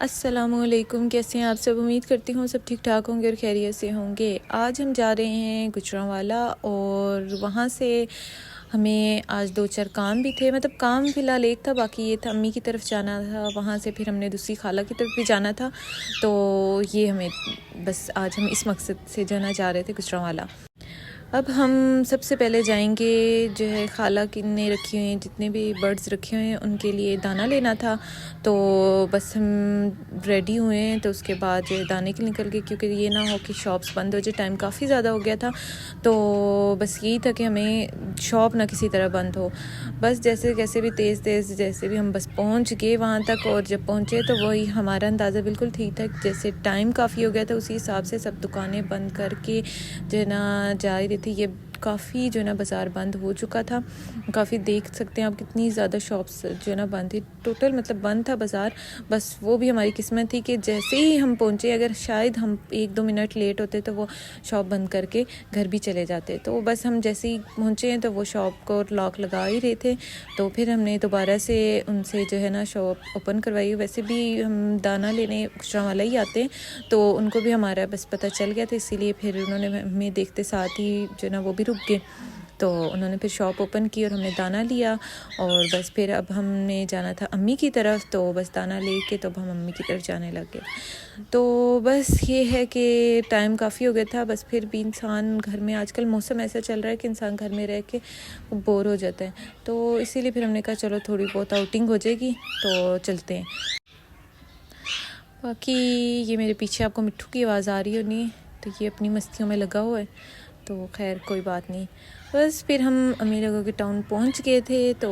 अस्सलामुअलैकुम, कैसे हैं आप सब। उम्मीद करती हूँ सब ठीक ठाक होंगे और खैरियत से होंगे। आज हम जा रहे हैं गुजरांवाला और वहाँ से हमें आज 2-4 काम भी थे। मतलब काम फ़िलहाल एक था, बाकी ये था अम्मी की तरफ जाना था। वहाँ से फिर हमने दूसरी खाला की तरफ भी जाना था। तो ये हमें बस आज हम इस मकसद से जो है ना जा रहे थे गुजरांवाला। अब हम सबसे पहले जाएंगे जो है खाला की ने रखी हुई हैं जितने भी बर्ड्स रखे हुए हैं उनके लिए दाना लेना था। तो बस हम रेडी हुए हैं, तो उसके बाद जो है दाने के निकल गए, क्योंकि ये ना हो कि शॉप्स बंद हो जाए। टाइम काफ़ी ज़्यादा हो गया था, तो बस यही था कि हमें शॉप ना किसी तरह बंद हो। बस जैसे कैसे भी तेज़ जैसे भी हम बस पहुंच गए वहाँ तक। और जब पहुँचे तो वही हमारा अंदाज़ा बिल्कुल ठीक था, जैसे टाइम काफ़ी हो गया था उसी हिसाब से सब दुकानें बंद करके जो है ना जा रही थी। ये काफ़ी जो है ना बाज़ार बंद हो चुका था। काफ़ी देख सकते हैं आप कितनी ज़्यादा शॉप्स जो है ना बंद थी। टोटल मतलब बंद था बाज़ार। बस वो भी हमारी किस्मत थी कि जैसे ही हम पहुँचे, अगर शायद हम 1-2 मिनट लेट होते तो वो शॉप बंद करके घर भी चले जाते। तो बस हम जैसे ही पहुँचे हैं तो वो शॉप को लॉक लगा ही रहे थे। तो फिर हमने दोबारा से उनसे जो है ना शॉप ओपन करवाई। वैसे भी हम दाना लेने गुजरांवाला ही आते हैं, तो उनको भी हमारा बस पता चल गया था, इसीलिए फिर उन्होंने हमें देखते साथ ही जो है ना वो भी रुक गए। तो उन्होंने फिर शॉप ओपन की और हमने दाना लिया। और बस फिर अब हमने जाना था अम्मी की तरफ, तो बस दाना लेके तो अब हम अम्मी की तरफ जाने लग गए। तो बस ये है कि टाइम काफ़ी हो गया था। बस फिर भी इंसान घर में, आजकल मौसम ऐसा चल रहा है कि इंसान घर में रह के बोर हो जाता है, तो इसीलिए फिर हमने कहा चलो थोड़ी बहुत आउटिंग हो जाएगी तो चलते हैं। बाकी ये मेरे पीछे आपको मिट्ठू की आवाज़ आ रही होनी, तो ये अपनी मस्तियों में लगा हुआ है, तो खैर कोई बात नहीं। बस फिर हम अमीर लोगों के टाउन पहुंच गए थे। तो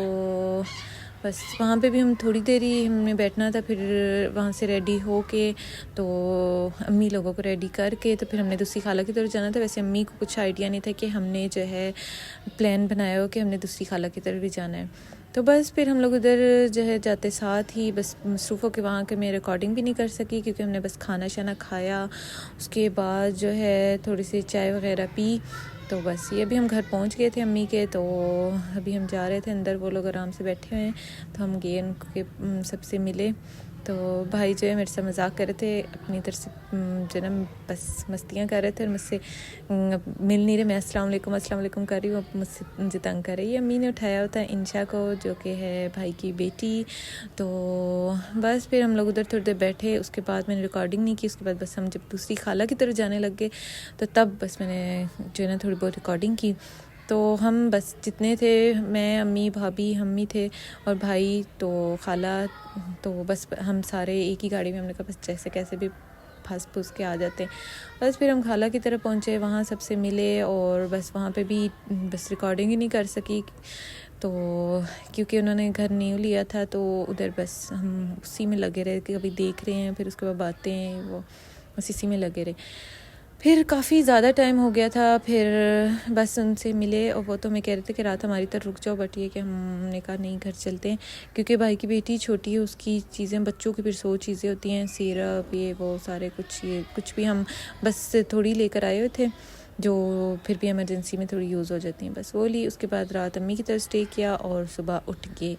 बस वहाँ पे भी हम थोड़ी देर ही हमने बैठना था। फिर वहाँ से रेडी हो के तो अम्मी लोगों को रेडी करके तो फिर हमने दूसरी खाला की तरफ जाना था। वैसे अम्मी को कुछ आइडिया नहीं था कि हमने जो है प्लान बनाया हो कि हमने दूसरी खाला की तरफ भी जाना है। तो बस फिर हम लोग उधर जो है जाते साथ ही बस मसरूफ़ होकर वहाँ के मैं रिकॉर्डिंग भी नहीं कर सकी, क्योंकि हमने बस खाना शाना खाया। उसके बाद जो है थोड़ी सी चाय वगैरह पी। तो बस ये अभी हम घर पहुँच गए थे अम्मी के। तो अभी हम जा रहे थे अंदर, वो लोग आराम से बैठे हुए हैं, तो हम गए उनके सबसे मिले। तो भाई जो है मेरे से मजाक कर रहे थे, अपनी तरफ से जो ना बस मस्तियाँ कर रहे थे और मुझसे मिल नहीं रहे। मैं अस्सलाम वालेकुम कर रही हूँ, मुझसे मुझे तंग कर रही है। अम्मी ने उठाया होता है इंशा को, जो कि है भाई की बेटी। तो बस फिर हम लोग उधर थोड़ी देर बैठे। उसके बाद मैंने रिकॉर्डिंग नहीं की। उसके बाद बस हम जब दूसरी खाला की तरफ जाने लग गए, तो तब बस मैंने जो है ना थोड़ी बहुत रिकॉर्डिंग की। तो हम बस जितने थे, मैं अम्मी भाभी अम्मी थे और भाई तो खाला, तो बस हम सारे एक ही गाड़ी में, हमने कहा बस जैसे कैसे भी फंस फूस के आ जाते हैं। बस फिर हम खाला की तरफ पहुँचे, वहाँ सबसे मिले और बस वहाँ पे भी बस रिकॉर्डिंग ही नहीं कर सकी, तो क्योंकि उन्होंने घर न्यू लिया था। तो उधर बस हम उसी में लगे रहे कि कभी देख रहे हैं, फिर उसके बाद बातें, वो बस इसी में लगे रहे। फिर काफ़ी ज़्यादा टाइम हो गया था। फिर बस उनसे मिले और वो तो मैं कह रहे थे कि रात हमारी तरफ रुक जाओ, बट ये कि हमने कहा नहीं घर चलते हैं, क्योंकि भाई की बेटी छोटी है, उसकी चीज़ें, बच्चों की फिर 100 चीज़ें होती हैं, सिरप ये वो सारे कुछ, ये कुछ भी हम बस थोड़ी लेकर आए हुए थे जो फिर भी इमरजेंसी में थोड़ी यूज़ हो जाती हैं, बस वो ली। उसके बाद रात अम्मी की तरफ स्टे किया और सुबह उठ के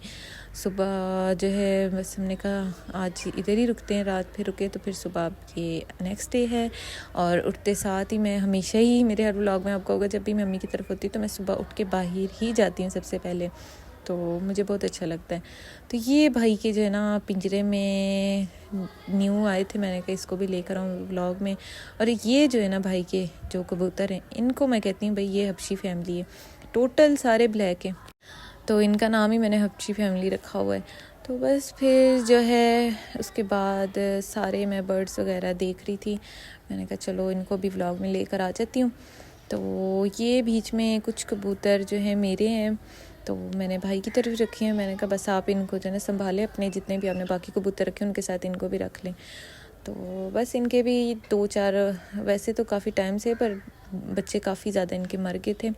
सुबह जो है बस हमने कहा आज इधर ही रुकते हैं, रात फिर रुके। तो फिर सुबह ये नेक्स्ट डे है और उठते साथ ही मैं हमेशा ही, मेरे हर व्लॉग में आपको होगा, जब भी मैं अम्मी की तरफ होती हूँ तो मैं सुबह उठ के बाहर ही जाती हूँ सबसे पहले, तो मुझे बहुत अच्छा लगता है। तो ये भाई के जो है ना पिंजरे में न्यू आए थे, मैंने कहा इसको भी लेकर आऊँ व्लॉग में। और ये जो है ना भाई के जो कबूतर हैं, इनको मैं कहती हूँ भाई ये हबशी फैमिली है, टोटल सारे ब्लैक हैं, तो इनका नाम ही मैंने हबशी फैमिली रखा हुआ है। तो बस फिर जो है उसके बाद सारे मैं बर्ड्स वगैरह देख रही थी, मैंने कहा चलो इनको भी व्लॉग में लेकर आ जाती हूँ। तो ये बीच में कुछ कबूतर जो है मेरे हैं, तो मैंने भाई की तरफ रखे हैं। मैंने कहा बस आप इनको जो है ना संभालें, अपने जितने भी आपने बाकी कबूतर रखे उनके साथ इनको भी रख लें। तो बस इनके भी 2-4 वैसे तो काफ़ी टाइम से, पर बच्चे काफ़ी ज़्यादा इनके मर गए थे।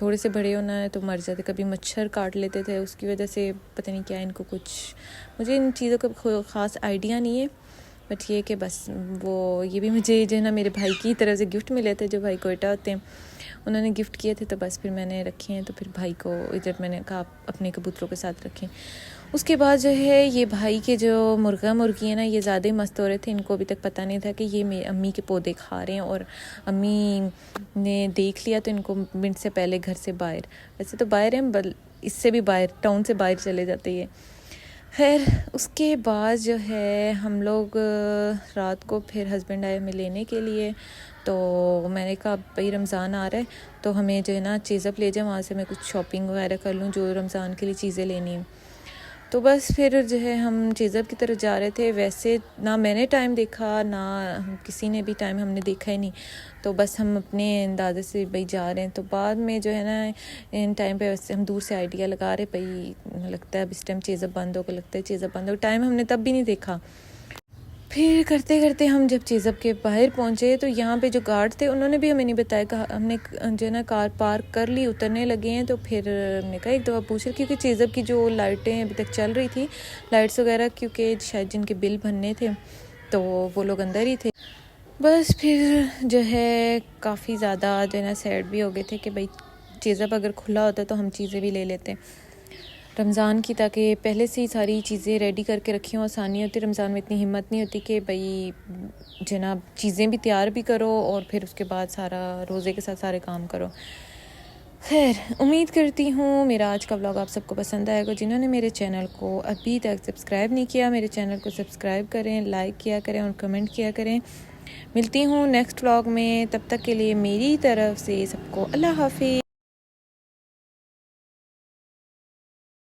थोड़े से बड़े होना है तो मर जाते, कभी मच्छर काट लेते थे, उसकी वजह से पता नहीं क्या इनको कुछ, मुझे इन चीज़ों का ख़ास आइडिया नहीं है, बट ये कि बस वो ये भी मुझे जो है ना मेरे भाई की तरफ से गिफ्ट मिले थे, जो भाई कोयटा होते हैं उन्होंने गिफ्ट किए थे। तो बस फिर मैंने रखे हैं, तो फिर भाई को इधर मैंने कहा अपने कबूतरों के साथ रखें। उसके बाद जो है ये भाई के जो मुर्गा मुर्गी है ना, ये ज़्यादा ही मस्त हो रहे थे। इनको अभी तक पता नहीं था कि ये मेरी अम्मी के पौधे खा रहे हैं, और अम्मी ने देख लिया तो इनको मिनट से पहले घर से बाहर, वैसे तो बाहर हैं, इससे भी बाहर, टाउन से बाहर चले जाते ये। खैर उसके बाद जो है हम लोग रात को फिर हस्बैंड आए हमें लेने के लिए, तो मैंने कहा भाई रमज़ान आ रहा है तो हमें जो है ना चीज़अप ले जाए, वहाँ से मैं कुछ शॉपिंग वगैरह कर लूँ जो रमज़ान के लिए चीज़ें लेनी हैं। तो बस फिर जो है हम चीज़अप की तरफ जा रहे थे। वैसे ना मैंने टाइम देखा, ना किसी ने भी टाइम हमने देखा ही नहीं, तो बस हम अपने अंदाजे से भाई जा रहे हैं। तो बाद में जो है ना इन टाइम पे वैसे हम दूर से आइडिया लगा रहे भाई लगता है अब इस टाइम चीज़अप बंद होगा, लगता है चीज़अप बंद होगा। टाइम हमने तब भी नहीं देखा। फिर करते करते हम जब चीज़अप के बाहर पहुँचे तो यहाँ पे जो गार्ड थे उन्होंने भी हमें नहीं बताया, कहा हमने जो है ना कार पार्क कर ली, उतरने लगे हैं। तो फिर हमने कहा एक दफ़ा पूछ रहे, क्योंकि चीज़अप की जो लाइटें अभी तक चल रही थी, लाइट्स वगैरह, क्योंकि शायद जिनके बिल भरने थे तो वो लोग अंदर ही थे। बस फिर जो है काफ़ी ज़्यादा जो है ना सैड भी हो गए थे कि भाई चीज़अप अगर खुला होता तो हम चीज़ें भी ले लेते रमज़ान की, ताकि पहले से ही सारी चीज़ें रेडी करके रखी हों, आसानी होती। रमज़ान में इतनी हिम्मत नहीं होती कि भाई जनाब चीज़ें भी तैयार भी करो और फिर उसके बाद सारा रोज़े के साथ सारे काम करो। खैर उम्मीद करती हूँ मेरा आज का व्लॉग आप सबको पसंद आएगा। जिन्होंने मेरे चैनल को अभी तक सब्सक्राइब नहीं किया, मेरे चैनल को सब्सक्राइब करें, लाइक किया करें और कमेंट किया करें। मिलती हूँ नेक्स्ट व्लॉग में, तब तक के लिए मेरी तरफ से सबको अल्लाह हाफिज़।